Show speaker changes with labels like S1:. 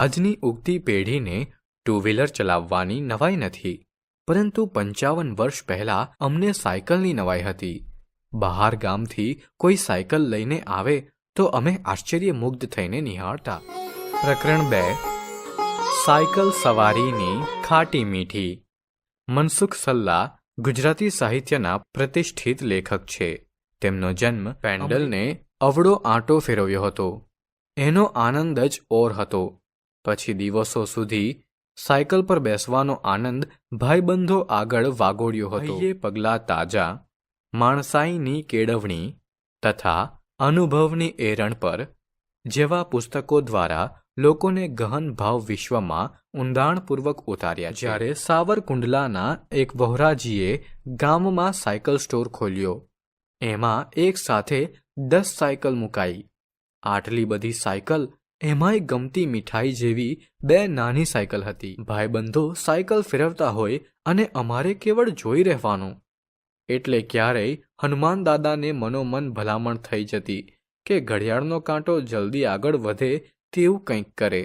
S1: આજની ઉગતી પેઢીને two wheeler ચલાવવાની નવાઈ નથી, પરંતુ 55 વર્ષ પહેલા અમને સાયકલની નવાઈ હતી. બહાર ગામથી કોઈ સાયકલ લઈને આવે તો અમે આશ્ચર્યમુગ્ધ થઈને નિહાળતા. પ્રકરણ 2. સાયકલ સવારીની ખાટી મીઠી. મનસુખ સલ્લા ગુજરાતી સાહિત્યના પ્રતિષ્ઠિત લેખક છે. તેમનો જન્મ પેન્ડલને અવળો આંટો ફેરવ્યો હતો. એનો આનંદ જ ઓર હતો. પછી દિવસો સુધી સાયકલ પર બેસવાનો આનંદ ભાઈબંધો આગળ વાગોળ્યો હતો. એ પગલાં તાજા, માણસાઈની કેળવણી તથા અનુભવની એરણ પર જેવા પુસ્તકો દ્વારા લોકોને ગહન ભાવ વિશ્વમાં ઊંડાણપૂર્વક ઉતાર્યા. જ્યારે સાવરકુંડલાના એક વહોરાજીએ ગામમાં સાયકલ સ્ટોર ખોલ્યો. એમાં એક સાથે 10 સાયકલ મુકાઈ. આટલી બધી સાયકલ, એમાંય ગમતી મીઠાઈ જેવી 2 નાની સાયકલ હતી. ભાઈબંધો સાયકલ ફેરવતા હોય અને અમારે કેવળ જોઈ રહેવાનું. એટલે ક્યારેય હનુમાન દાદાને મનોમન ભલામણ થઈ જતી કે ઘડિયાળનો કાંટો જલ્દી આગળ વધે તેવું કંઈક કરે.